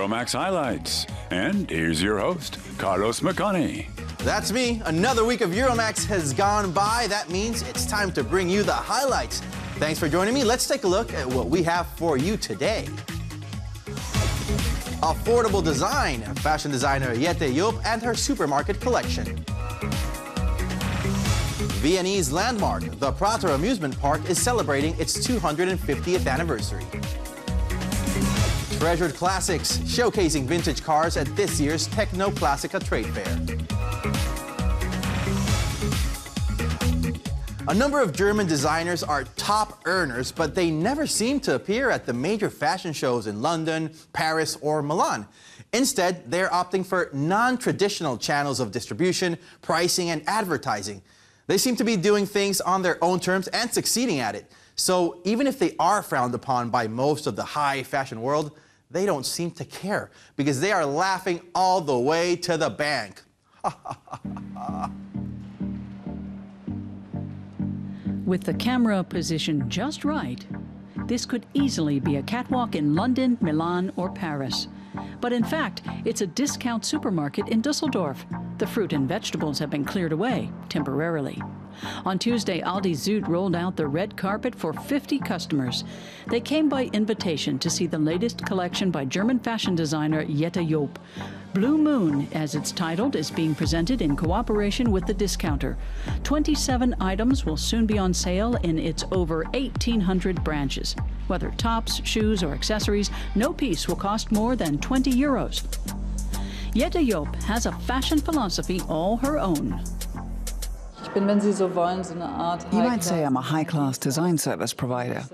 Euromaxx highlights. And here's your host, Carlos McConney. That's me. Another week of Euromaxx has gone by. That means it's time to bring you the highlights. Thanks for joining me. Let's take a look at what we have for you today. Affordable design, fashion designer Jette Joop and her supermarket collection. Viennese landmark, the Prater amusement park is celebrating its 250th anniversary. Treasured classics, showcasing vintage cars at this year's Techno Classica trade fair. A number of German designers are top earners, but they never seem to appear at the major fashion shows in London, Paris, or Milan. Instead, they're opting for non-traditional channels of distribution, pricing, and advertising. They seem to be doing things on their own terms and succeeding at it. So even if they are frowned upon by most of the high fashion world, they don't seem to care because they are laughing all the way to the bank. With the camera positioned just right, this could easily be a catwalk in London, Milan, or Paris. But in fact, it's a discount supermarket in Düsseldorf. The fruit and vegetables have been cleared away, temporarily. On Tuesday, Aldi Süd rolled out the red carpet for 50 customers. They came by invitation to see the latest collection by German fashion designer Jette Joop. Blue Moon, as it's titled, is being presented in cooperation with the discounter. 27 items will soon be on sale in its over 1,800 branches. Whether tops, shoes, or accessories, no piece will cost more than 20 euros. Jette Joop has a fashion philosophy all her own. You might say I'm a high-class design service provider.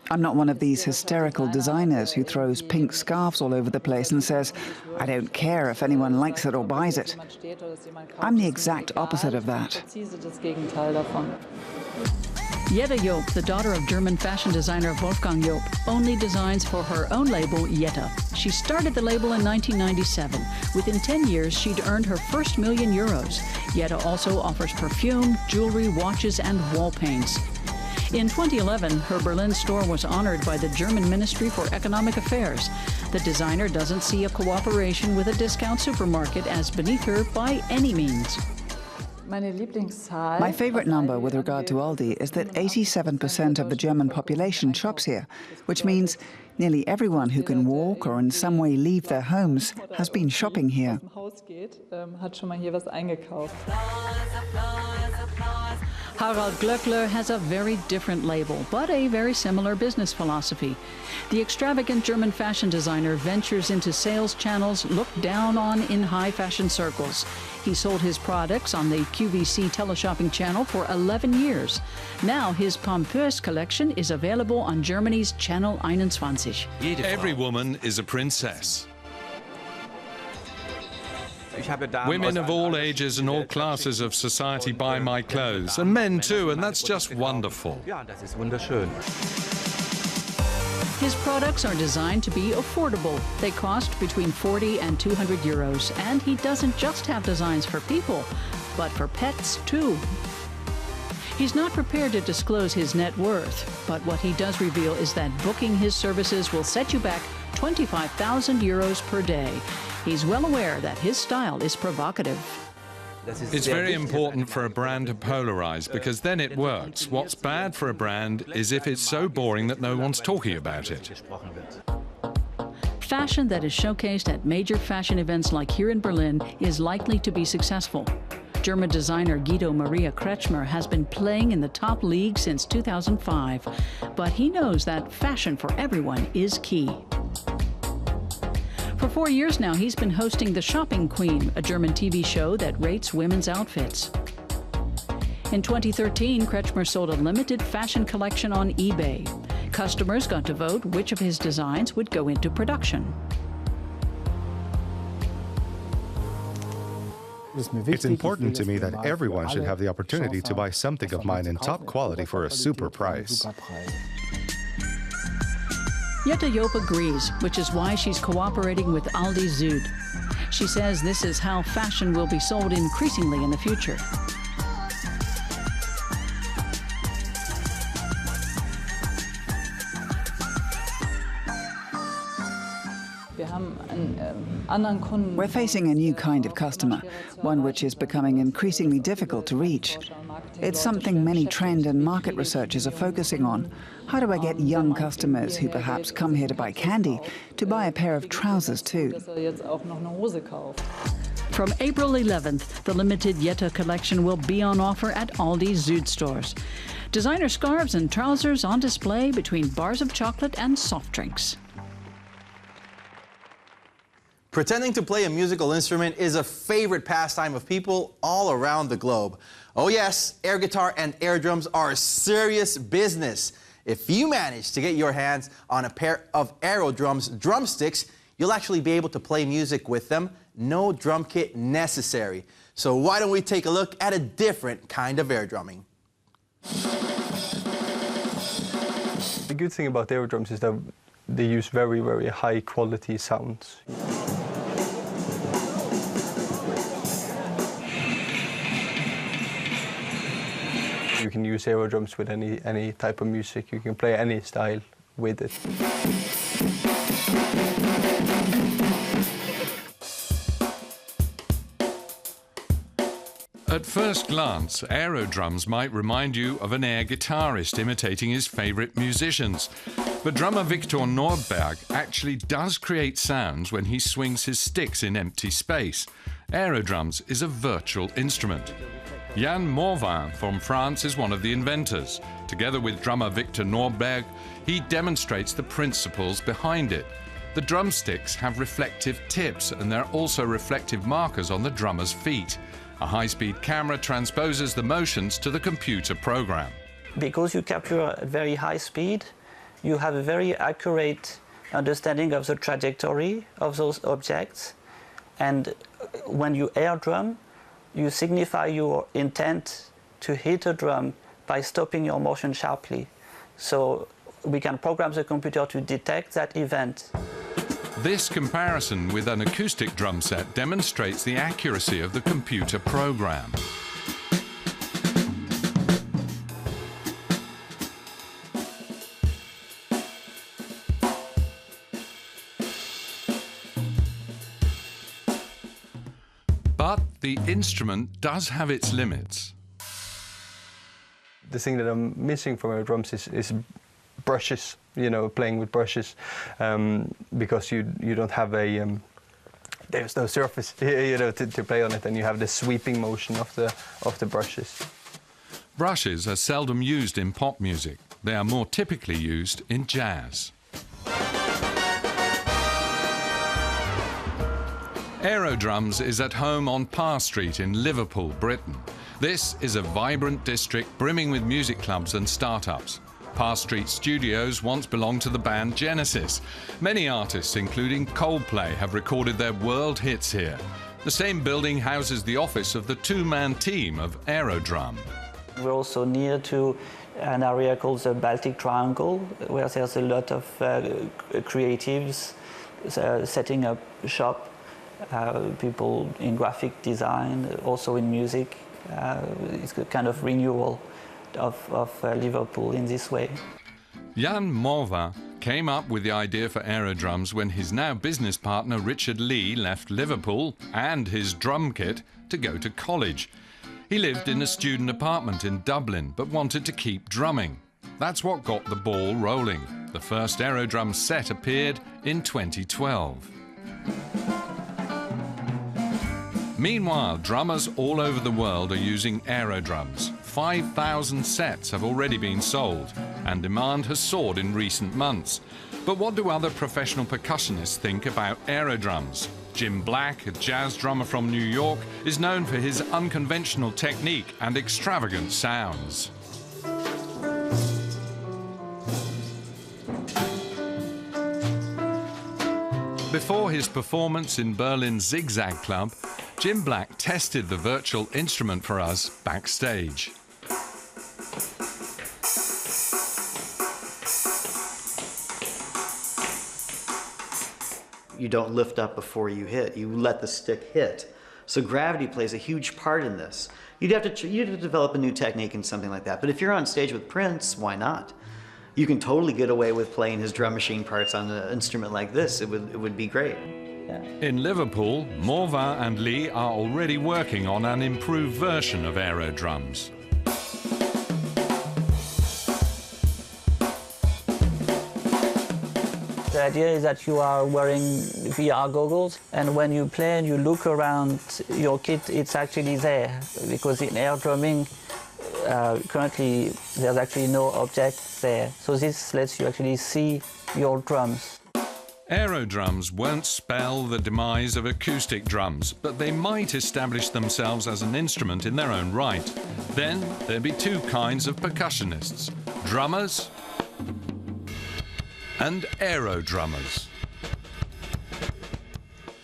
I'm not one of these hysterical designers who throws pink scarves all over the place and says, I don't care if anyone likes it or buys it. I'm the exact opposite of that. Jette Joop, the daughter of German fashion designer Wolfgang Joop, only designs for her own label, Jette. She started the label in 1997. Within 10 years, she'd earned her first €1 million. Jette also offers perfume, jewelry, watches, and wall paints. In 2011, her Berlin store was honored by the German Ministry for Economic Affairs. The designer doesn't see a cooperation with a discount supermarket as beneath her by any means. My favorite number with regard to Aldi is that 87% of the German population shops here, which means nearly everyone who can walk or in some way leave their homes has been shopping here. Harald Glöckler has a very different label, but a very similar business philosophy. The extravagant German fashion designer ventures into sales channels looked down on in high fashion circles. He sold his products on the QVC teleshopping channel for 11 years. Now his Pompeuse collection is available on Germany's Channel 21. Every woman is a princess. Women of all ages and all classes of society buy my clothes, and men too, and that's just wonderful. His products are designed to be affordable. They cost between 40 and 200 euros, and he doesn't just have designs for people, but for pets too. He's not prepared to disclose his net worth, but what he does reveal is that booking his services will set you back 25,000 euros per day. He's well aware that his style is provocative. It's very important for a brand to polarize, because then it works. What's bad for a brand is if it's so boring that no one's talking about it. Fashion that is showcased at major fashion events like here in Berlin is likely to be successful. German designer Guido Maria Kretschmer has been playing in the top league since 2005, but he knows that fashion for everyone is key. For 4 years now, he's been hosting The Shopping Queen, a German TV show that rates women's outfits. In 2013, Kretschmer sold a limited fashion collection on eBay. Customers got to vote which of his designs would go into production. It's important to me that everyone should have the opportunity to buy something of mine in top quality for a super price. Jette Joop agrees, which is why she's cooperating with Aldi Süd. She says this is how fashion will be sold increasingly in the future. We're facing a new kind of customer, one which is becoming increasingly difficult to reach. It's something many trend and market researchers are focusing on. How do I get young customers who perhaps come here to buy candy to buy a pair of trousers too? From April 11th, the limited Jette collection will be on offer at Aldi's Zuid stores. Designer scarves and trousers on display between bars of chocolate and soft drinks. Pretending to play a musical instrument is a favorite pastime of people all around the globe. Oh yes, air guitar and air drums are serious business. If you manage to get your hands on a pair of Aerodrums drumsticks, you'll actually be able to play music with them. No drum kit necessary. So why don't we take a look at a different kind of air drumming? The good thing about Aerodrums is that they use very, very high quality sounds. You can use Aerodrums with any type of music. You can play any style with it. At first glance, Aerodrums might remind you of an air guitarist imitating his favourite musicians. But drummer Victor Nordberg actually does create sounds when he swings his sticks in empty space. Aerodrums is a virtual instrument. Jan Morvin from France is one of the inventors. Together with drummer Victor Nordberg, he demonstrates the principles behind it. The drumsticks have reflective tips, and there are also reflective markers on the drummer's feet. A high-speed camera transposes the motions to the computer program. Because you capture at very high speed, you have a very accurate understanding of the trajectory of those objects. And when you air drum, you signify your intent to hit a drum by stopping your motion sharply. So we can program the computer to detect that event. This comparison with an acoustic drum set demonstrates the accuracy of the computer program. But the instrument does have its limits. The thing that I'm missing from Aerodrums is brushes, you know, playing with brushes, because you don't have a, there's no surface, you know, to play on it, and you have the sweeping motion of the brushes. Brushes are seldom used in pop music. They are more typically used in jazz. Aerodrums is at home on Parr Street in Liverpool, Britain. This is a vibrant district brimming with music clubs and startups. Parr Street Studios once belonged to the band Genesis. Many artists, including Coldplay, have recorded their world hits here. The same building houses the office of the two-man team of Aerodrum. We're also near to an area called the Baltic Triangle, where there's a lot of creatives setting up shop. People in graphic design, also in music. It's a kind of renewal of Liverpool in this way. Jan Morvin came up with the idea for Aerodrums when his now business partner Richard Lee left Liverpool and his drum kit to go to college. He lived in a student apartment in Dublin but wanted to keep drumming. That's what got the ball rolling. The first Aerodrum set appeared in 2012. Meanwhile, drummers all over the world are using Aerodrums. 5,000 sets have already been sold, and demand has soared in recent months. But what do other professional percussionists think about Aerodrums? Jim Black, a jazz drummer from New York, is known for his unconventional technique and extravagant sounds. Before his performance in Berlin's Zigzag Club, Jim Black tested the virtual instrument for us backstage. You don't lift up before you hit. You let the stick hit. So gravity plays a huge part in this. You'd have to develop a new technique and something like that. But if you're on stage with Prince, why not? You can totally get away with playing his drum machine parts on an instrument like this. It would be great. In Liverpool, Morvan and Lee are already working on an improved version of Aerodrums. The idea is that you are wearing VR goggles, and when you play and you look around your kit, it's actually there. Because in air drumming, currently there's actually no object there. So this lets you actually see your drums. Aerodrums won't spell the demise of acoustic drums, but they might establish themselves as an instrument in their own right. Then there'd be two kinds of percussionists: drummers and aerodrummers.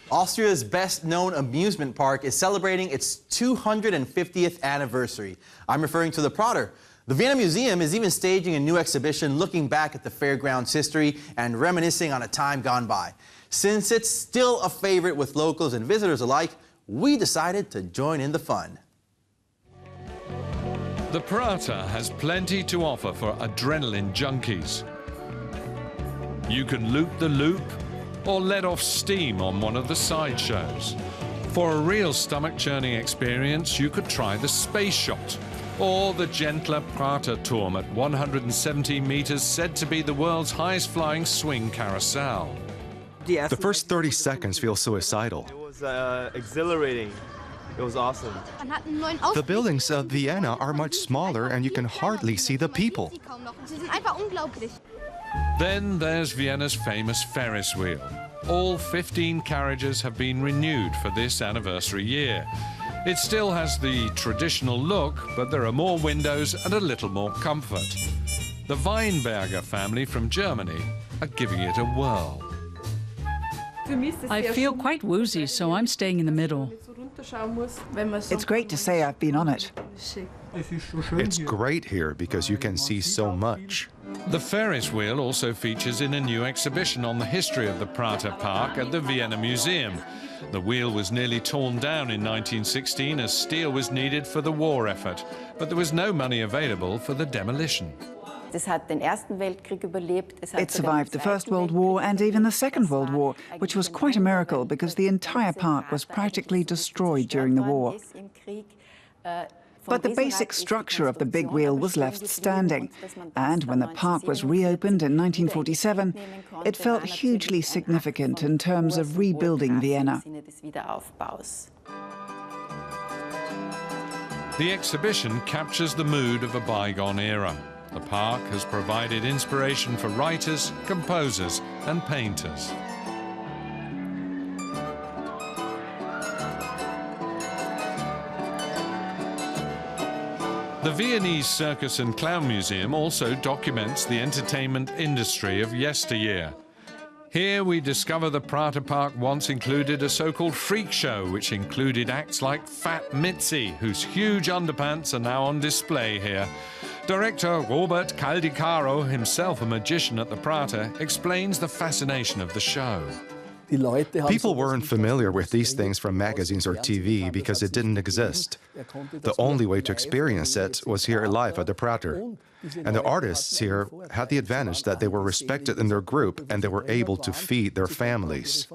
Austria's best-known amusement park is celebrating its 250th anniversary. I'm referring to the Prater. The Vienna Museum is even staging a new exhibition looking back at the fairground's history and reminiscing on a time gone by. Since it's still a favorite with locals and visitors alike, we decided to join in the fun. The Prater has plenty to offer for adrenaline junkies. You can loop the loop or let off steam on one of the side shows. For a real stomach-churning experience, you could try the space shot or the gentler Prater Turm at 117 meters, said to be the world's highest-flying swing carousel. The first 30 seconds feel suicidal. It was exhilarating. It was awesome. The buildings of Vienna are much smaller and you can hardly see the people. Then there's Vienna's famous Ferris wheel. All 15 carriages have been renewed for this anniversary year. It still has the traditional look, but there are more windows and a little more comfort. The Weinberger family from Germany are giving it a whirl. I feel quite woozy, so I'm staying in the middle. It's great to say I've been on it. It's great here because you can see so much. The Ferris wheel also features in a new exhibition on the history of the Prater Park at the Vienna Museum. The wheel was nearly torn down in 1916 as steel was needed for the war effort, but there was no money available for the demolition. It survived the First World War and even the Second World War, which was quite a miracle because the entire park was practically destroyed during the war. But the basic structure of the big wheel was left standing, and when the park was reopened in 1947, it felt hugely significant in terms of rebuilding Vienna. The exhibition captures the mood of a bygone era. The park has provided inspiration for writers, composers, and painters. The Viennese Circus and Clown Museum also documents the entertainment industry of yesteryear. Here we discover the Prater Park once included a so-called freak show, which included acts like Fat Mitzi, whose huge underpants are now on display here. Director Robert Caldicaro, himself a magician at the Prater, explains the fascination of the show. People weren't familiar with these things from magazines or TV because it didn't exist. The only way to experience it was here live at the Prater. And the artists here had the advantage that they were respected in their group and they were able to feed their families.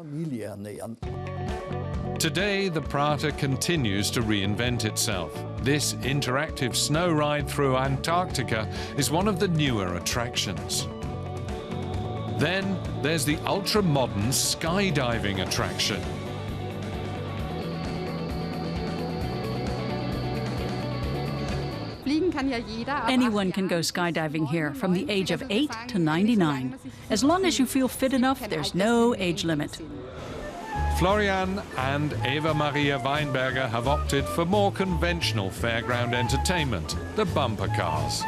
Today, the Prater continues to reinvent itself. This interactive snow ride through Antarctica is one of the newer attractions. Then there's the ultra-modern skydiving attraction. Anyone can go skydiving here from the age of 8 to 99. As long as you feel fit enough, there's no age limit. Florian and Eva Maria Weinberger have opted for more conventional fairground entertainment, the bumper cars.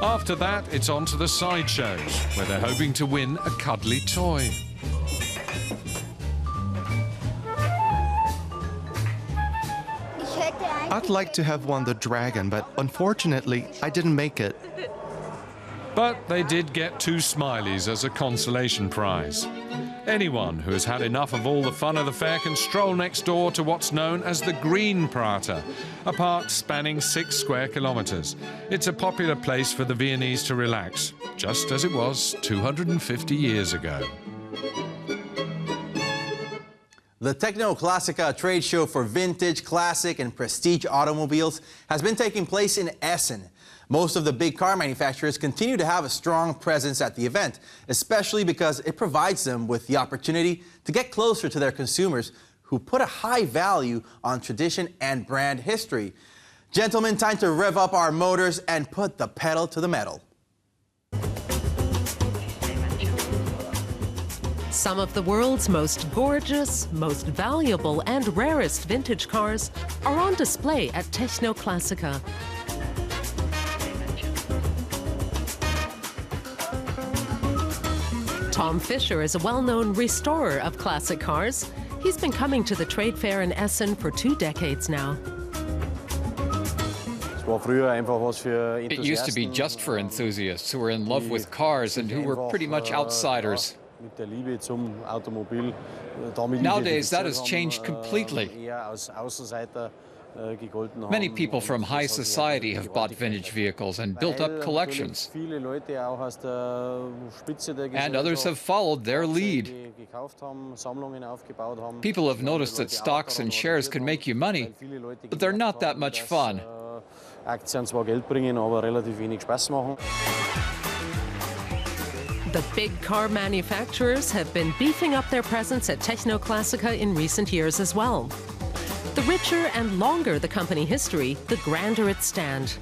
After that, it's on to the sideshows, where they're hoping to win a cuddly toy. I'd like to have won the dragon, but unfortunately, I didn't make it. But they did get 2 smileys as a consolation prize. Anyone who has had enough of all the fun of the fair can stroll next door to what's known as the Green Prater, a park spanning 6 square kilometers. It's a popular place for the Viennese to relax, just as it was 250 years ago. The Techno Classica trade show for vintage, classic, and prestige automobiles has been taking place in Essen. Most of the big car manufacturers continue to have a strong presence at the event, especially because it provides them with the opportunity to get closer to their consumers who put a high value on tradition and brand history. Gentlemen, time to rev up our motors and put the pedal to the metal. Some of the world's most gorgeous, most valuable and rarest vintage cars are on display at Techno Classica. Tom Fischer is a well-known restorer of classic cars. He's been coming to the trade fair in Essen for 2 decades now. It used to be just for enthusiasts who were in love with cars and who were pretty much outsiders. Nowadays, that has changed completely. Many people from high society have bought vintage vehicles and built up collections. And others have followed their lead. People have noticed that stocks and shares can make you money, but they're not that much fun. The big car manufacturers have been beefing up their presence at Techno Classica in recent years as well. The richer and longer the company history, the grander its stand.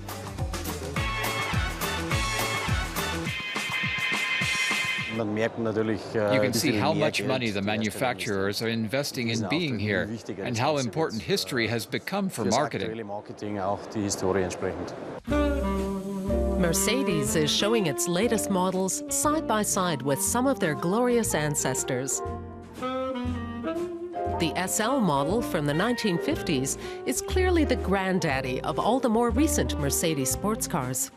You can see how much money the manufacturers are investing in being here and how important history has become for marketing. Mercedes is showing its latest models side by side with some of their glorious ancestors. The SL model from the 1950s is clearly the granddaddy of all the more recent Mercedes sports cars.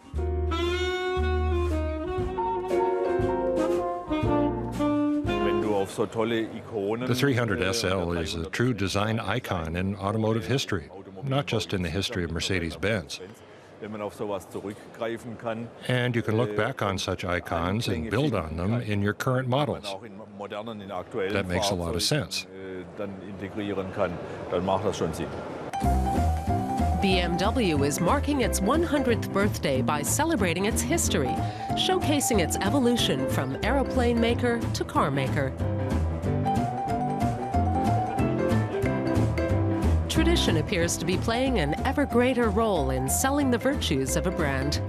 The 300 SL is a true design icon in automotive history, not just in the history of Mercedes-Benz. And you can look back on such icons and build on them in your current models. That makes a lot of sense. BMW is marking its 100th birthday by celebrating its history, showcasing its evolution from aeroplane maker to car maker. Tradition appears to be playing an ever greater role in selling the virtues of a brand.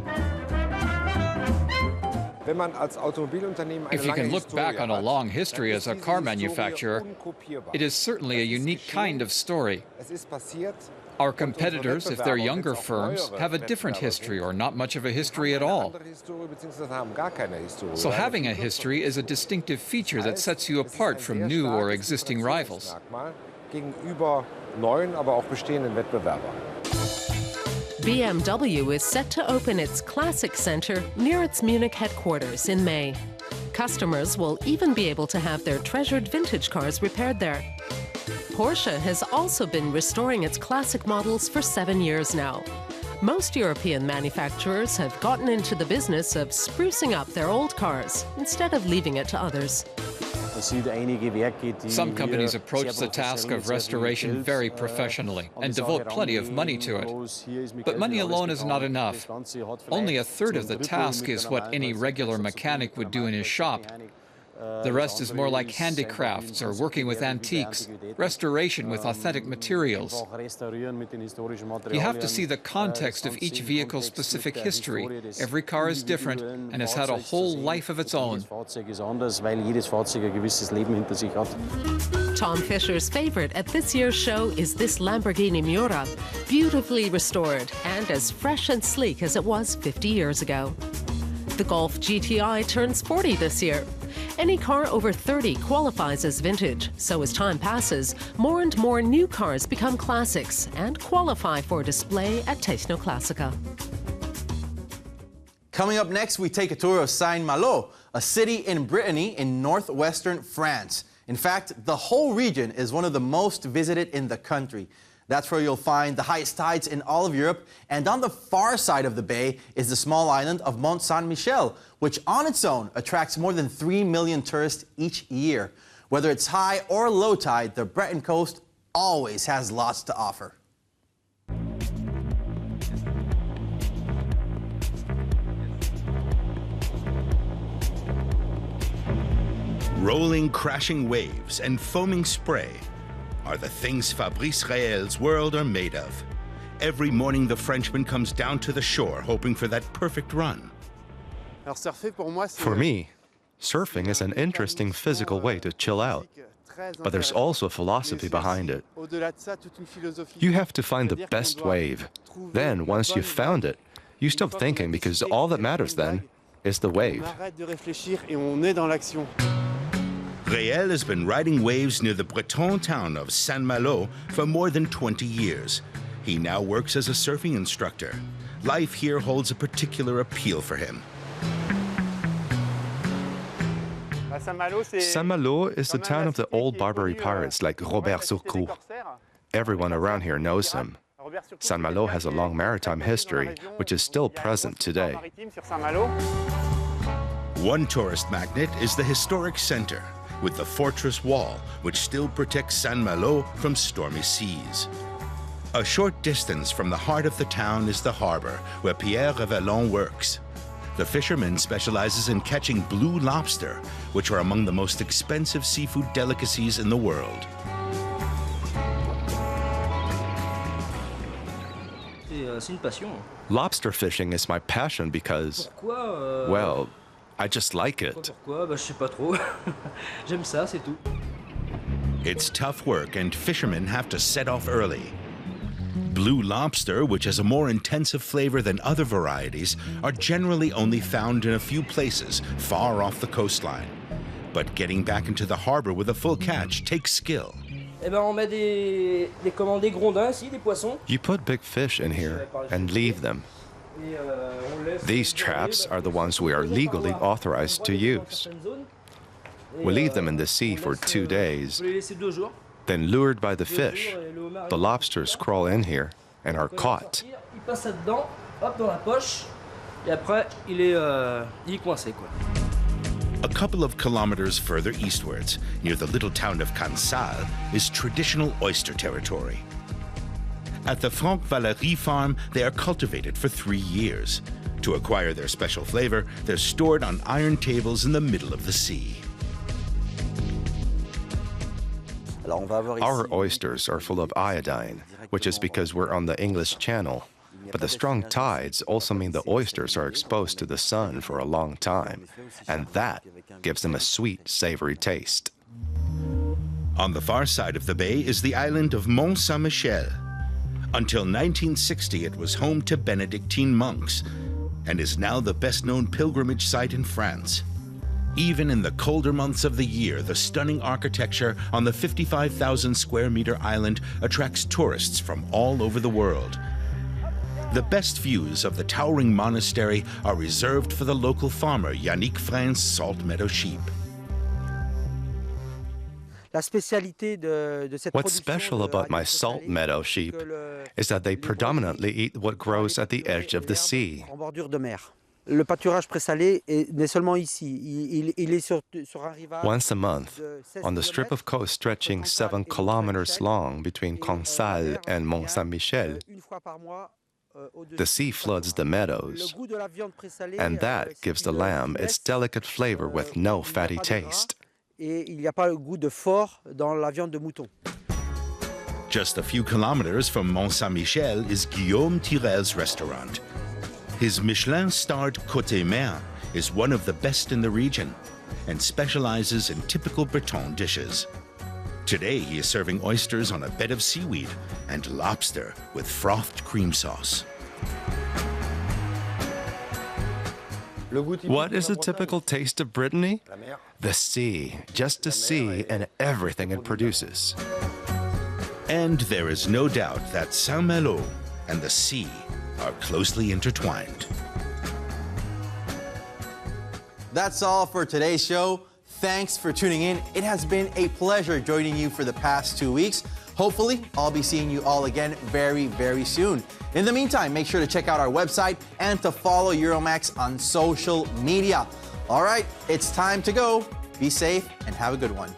If you can look back on a long history as a car manufacturer, it is certainly a unique kind of story. Our competitors, if they're younger firms, have a different history or not much of a history at all. So having a history is a distinctive feature that sets you apart from new or existing rivals. BMW is set to open its Classic Center near its Munich headquarters in May. Customers will even be able to have their treasured vintage cars repaired there. Porsche has also been restoring its classic models for 7 years now. Most European manufacturers have gotten into the business of sprucing up their old cars instead of leaving it to others. Some companies approach the task of restoration very professionally and devote plenty of money to it. But money alone is not enough. Only 1/3 of the task is what any regular mechanic would do in his shop. The rest is more like handicrafts or working with antiques, restoration with authentic materials. You have to see the context of each vehicle's specific history. Every car is different and has had a whole life of its own. Tom Fischer's favorite at this year's show is this Lamborghini Miura, beautifully restored and as fresh and sleek as it was 50 years ago. The Golf GTI turns 40 this year. Any car over 30 qualifies as vintage, so as time passes, more and more new cars become classics and qualify for display at Techno Classica. Coming up next, we take a tour of Malo, a city in Brittany in northwestern France. In fact, the whole region is one of the most visited in the country. That's where you'll find the highest tides in all of Europe, and on the far side of the bay is the small island of Mont Saint-Michel, which on its own attracts more than 3 million tourists each year. Whether it's high or low tide, the Breton coast always has lots to offer. Rolling, crashing waves and foaming spray are the things Fabrice Réel's world are made of. Every morning, the Frenchman comes down to the shore, hoping for that perfect run. For me, surfing is an interesting physical way to chill out, but there's also a philosophy behind it. You have to find the best wave. Then, once you've found it, you stop thinking because all that matters then is the wave. Réel has been riding waves near the Breton town of Saint-Malo for more than 20 years. He now works as a surfing instructor. Life here holds a particular appeal for him. Saint-Malo is the town of the old Barbary pirates like Robert Surcouf. Everyone around here knows him. Saint-Malo has a long maritime history, which is still present today. One tourist magnet is the historic center, with the fortress wall, which still protects Saint-Malo from stormy seas. A short distance from the heart of the town is the harbor, where Pierre Revelon works. The fisherman specializes in catching blue lobster, which are among the most expensive seafood delicacies in the world. Lobster fishing is my passion because, well, I just like it. It's tough work and fishermen have to set off early. Blue lobster, which has a more intensive flavor than other varieties, are generally only found in a few places far off the coastline. But getting back into the harbor with a full catch takes skill. You put big fish in here and leave them. These traps are the ones we are legally authorized to use. We leave them in the sea for 2 days. Then, lured by the fish, the lobsters crawl in here and are caught. A couple of kilometers further eastwards, near the little town of Cansal, is traditional oyster territory. At the Franck Valéry farm, they are cultivated for 3 years. To acquire their special flavor, they're stored on iron tables in the middle of the sea. Our oysters are full of iodine, which is because we're on the English Channel. But the strong tides also mean the oysters are exposed to the sun for a long time, and that gives them a sweet, savory taste. On the far side of the bay is the island of Mont Saint-Michel. Until 1960, it was home to Benedictine monks and is now the best-known pilgrimage site in France. Even in the colder months of the year, the stunning architecture on the 55,000 square meter island attracts tourists from all over the world. The best views of the towering monastery are reserved for the local farmer Yannick Frein's salt meadow sheep. What's special about my salt meadow sheep is that they predominantly eat what grows at the edge of the sea. Once a month, on the strip of coast stretching 7 kilometers long between Cansal and Mont Saint-Michel, the sea floods the meadows, and that gives the lamb its delicate flavor with no fatty taste. Just a few kilometers from Mont Saint-Michel is Guillaume Tirel's restaurant. His Michelin-starred Côté Mer is one of the best in the region and specializes in typical Breton dishes. Today, he is serving oysters on a bed of seaweed and lobster with frothed cream sauce. What is the typical taste of Brittany? The sea, just the sea and everything it produces. And there is no doubt that Saint-Malo and the sea are closely intertwined. That's all for today's show. Thanks for tuning in. It has been a pleasure joining you for the past 2 weeks. Hopefully, I'll be seeing you all again very, very soon. In the meantime, make sure to check out our website and to follow Euromaxx on social media. All right, it's time to go. Be safe and have a good one.